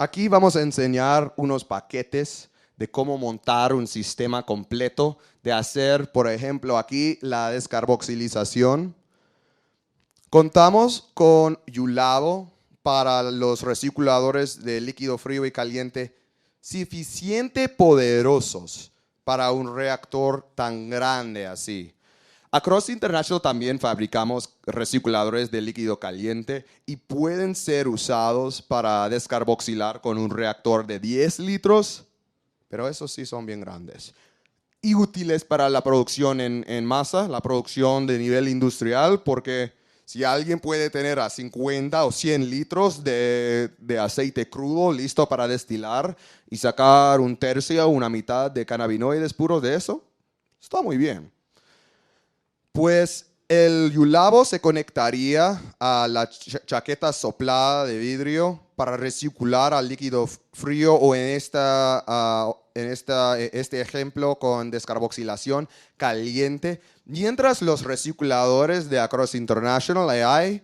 Aquí vamos a enseñar unos paquetes de cómo montar un sistema completo, de hacer, por ejemplo, aquí la descarboxilización. Contamos con Yulabo para los recirculadores de líquido frío y caliente suficiente poderosos para un reactor tan grande así. Across International también fabricamos recirculadores de líquido caliente y pueden ser usados para descarboxilar con un reactor de 10 litros, pero esos sí son bien grandes. Y útiles para la producción en masa, la producción de nivel industrial, porque si alguien puede tener a 50 o 100 litros de aceite crudo listo para destilar y sacar un tercio o una mitad de cannabinoides puros de eso, está muy bien. Pues el Yulabo se conectaría a la chaqueta soplada de vidrio para recircular al líquido frío o en este ejemplo con descarboxilación caliente, mientras los recirculadores de Across International AI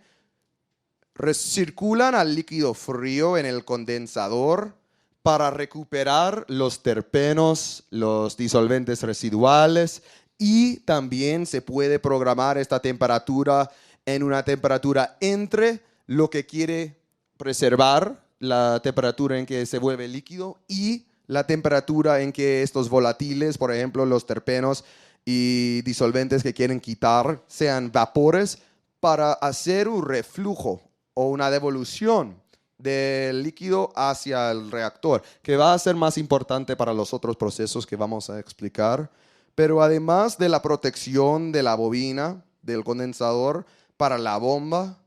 recirculan al líquido frío en el condensador para recuperar los terpenos, los disolventes residuales, y también se puede programar esta temperatura en una temperatura entre lo que quiere preservar, la temperatura en que se vuelve líquido, y la temperatura en que estos volatiles, por ejemplo, los terpenos y disolventes que quieren quitar, sean vapores, para hacer un reflujo o una devolución del líquido hacia el reactor, que va a ser más importante para los otros procesos que vamos a explicar. Pero además de la protección de la bobina, del condensador, para la bomba,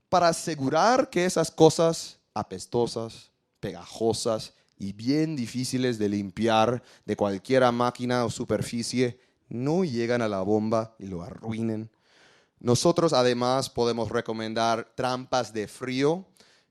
para asegurar que esas cosas apestosas, pegajosas y bien difíciles de limpiar de cualquier máquina o superficie no llegan a la bomba y lo arruinen. Nosotros además podemos recomendar trampas de frío,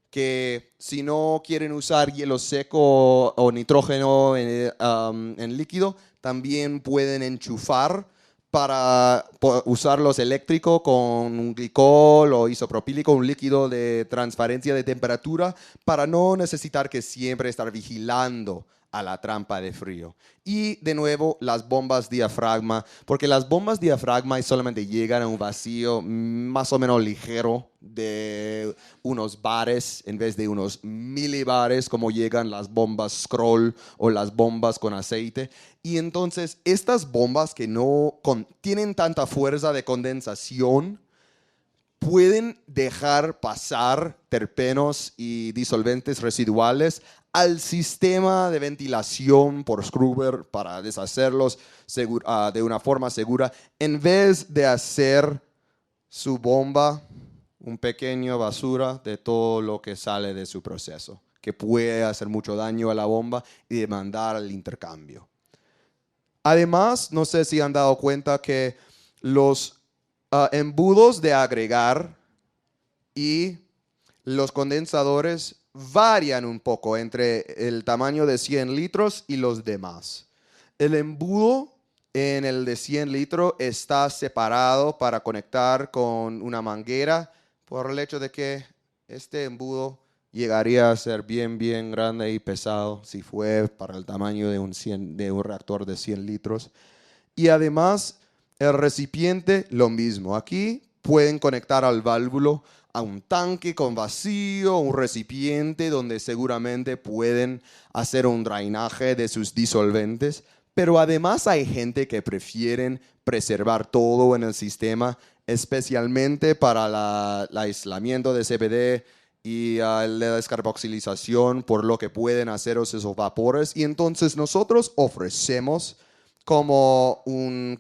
que si no quieren usar hielo seco o nitrógeno en líquido, también pueden enchufar para usarlos eléctrico con un glicol o isopropílico, un líquido de transferencia de temperatura, para no necesitar que siempre estar vigilando a la trampa de frío. Y de nuevo, las bombas diafragma, porque las bombas diafragma solamente llegan a un vacío más o menos ligero de unos bares en vez de unos milibares, como llegan las bombas scroll o las bombas con aceite. Y entonces estas bombas que no tienen tanta fuerza de condensación pueden dejar pasar terpenos y disolventes residuales al sistema de ventilación por scrubber para deshacerlos de una forma segura, en vez de hacer su bomba un pequeño basura de todo lo que sale de su proceso, que puede hacer mucho daño a la bomba y demandar el intercambio. Además, no sé si han dado cuenta que los embudos de agregar y los condensadores varían un poco entre el tamaño de 100 litros y los demás. El embudo en el de 100 litros está separado para conectar con una manguera, por el hecho de que este embudo llegaría a ser bien grande y pesado si fue para el tamaño de un reactor de 100 litros. Y además, el recipiente, lo mismo. Aquí pueden conectar al válvulo a un tanque con vacío, un recipiente donde seguramente pueden hacer un drenaje de sus disolventes. Pero además hay gente que prefieren preservar todo en el sistema, especialmente para el aislamiento de CBD y la descarboxilización, por lo que pueden hacer esos vapores. Y entonces nosotros ofrecemos como un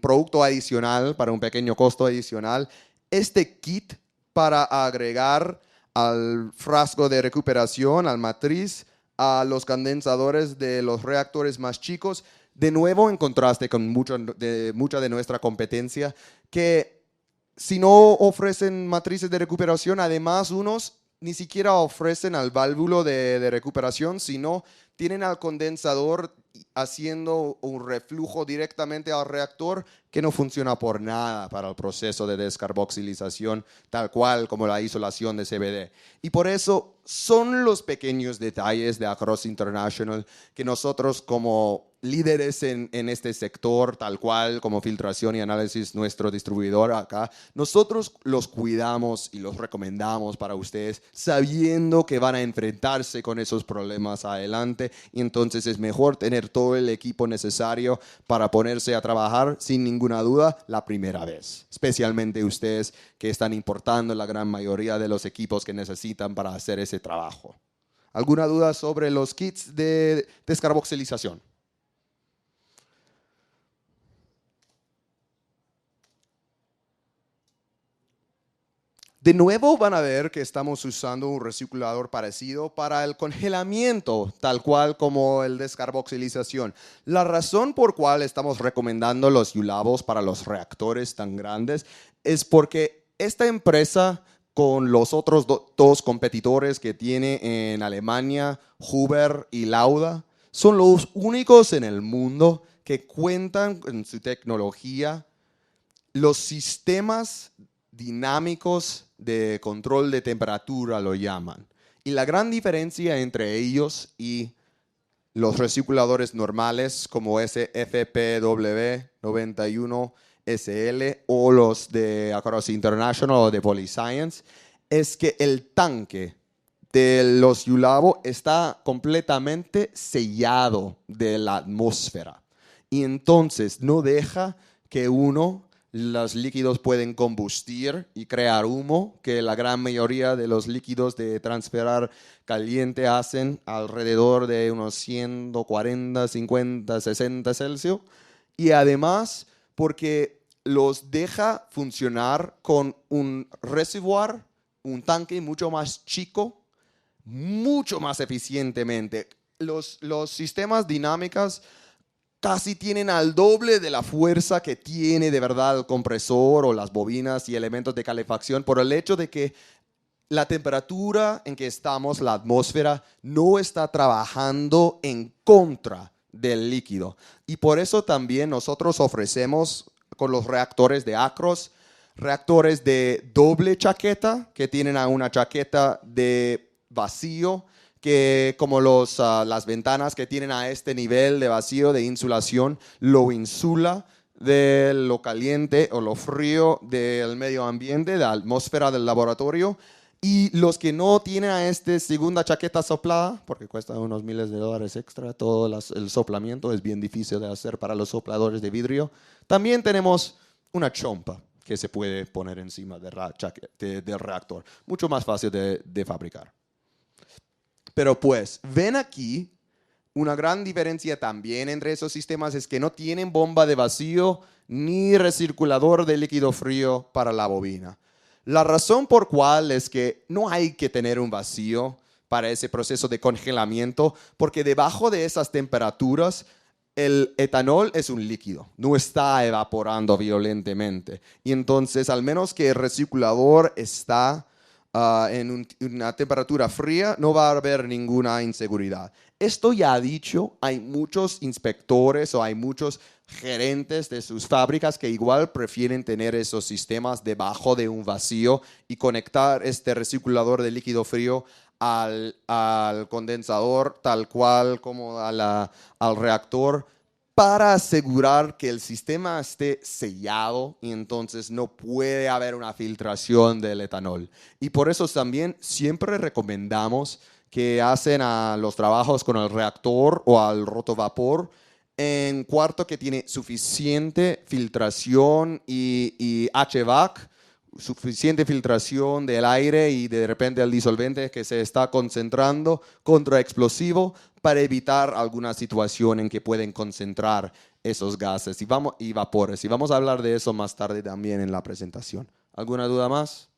producto adicional, para un pequeño costo adicional, este kit para agregar al frasco de recuperación, al matriz, a los condensadores de los reactores más chicos, de nuevo en contraste con mucha de nuestra competencia, que si no ofrecen matrices de recuperación, además unos ni siquiera ofrecen al válvulo de recuperación, sino tienen al condensador haciendo un reflujo directamente al reactor que no funciona por nada para el proceso de descarboxilización, tal cual como la isolación de CBD. Y por eso son los pequeños detalles de Across International que nosotros como líderes en este sector, tal cual como filtración y análisis, nuestro distribuidor acá, nosotros los cuidamos y los recomendamos para ustedes, sabiendo que van a enfrentarse con esos problemas adelante, y entonces es mejor tener todo el equipo necesario para ponerse a trabajar sin ninguna duda la primera vez, especialmente ustedes que están importando la gran mayoría de los equipos que necesitan para hacer ese trabajo. ¿Alguna duda sobre los kits de descarboxilización? De nuevo van a ver que estamos usando un reciclador parecido para el congelamiento, tal cual como el descarboxilización. La razón por cual estamos recomendando los ULABos para los reactores tan grandes es porque esta empresa, con los otros dos competidores que tiene en Alemania, Huber y Lauda, son los únicos en el mundo que cuentan con su tecnología, los sistemas dinámicos de control de temperatura lo llaman. Y la gran diferencia entre ellos y los recicladores normales como ese FPW91SL o los de Across International o de Polyscience es que el tanque de los ULABO está completamente sellado de la atmósfera y entonces no deja que los líquidos pueden combustir y crear humo, que la gran mayoría de los líquidos de transferar caliente hacen alrededor de unos 140, 50, 60 Celsius. Y además, porque los deja funcionar con un reservoir, un tanque mucho más chico, mucho más eficientemente. Los sistemas dinámicos casi tienen al doble de la fuerza que tiene de verdad el compresor o las bobinas y elementos de calefacción por el hecho de que la temperatura en que estamos, la atmósfera, no está trabajando en contra del líquido. Y por eso también nosotros ofrecemos con los reactores de Across, reactores de doble chaqueta, que tienen una chaqueta de vacío, que como las ventanas que tienen a este nivel de vacío de insulación, lo insula de lo caliente o lo frío del medio ambiente, de la atmósfera del laboratorio. Y los que no tienen a esta segunda chaqueta soplada, porque cuesta unos miles de dólares extra, todo el soplamiento es bien difícil de hacer para los sopladores de vidrio, también tenemos una chompa que se puede poner encima del reactor, mucho más fácil de fabricar. Pero pues, ven aquí, una gran diferencia también entre esos sistemas es que no tienen bomba de vacío ni recirculador de líquido frío para la bobina. La razón por cual es que no hay que tener un vacío para ese proceso de congelamiento, porque debajo de esas temperaturas el etanol es un líquido, no está evaporando violentemente. Y entonces, al menos que el recirculador está en una temperatura fría, no va a haber ninguna inseguridad. Esto ya dicho, hay muchos inspectores o hay muchos gerentes de sus fábricas que igual prefieren tener esos sistemas debajo de un vacío y conectar este recirculador de líquido frío al condensador tal cual como al reactor, para asegurar que el sistema esté sellado y entonces no puede haber una filtración del etanol. Y por eso también siempre recomendamos que hacen los trabajos con el reactor o al rotovapor en cuarto que tiene suficiente filtración y HVAC, suficiente filtración del aire y de repente el disolvente que se está concentrando contra explosivo para evitar alguna situación en que pueden concentrar esos gases y vapores. Y vamos a hablar de eso más tarde también en la presentación. ¿Alguna duda más?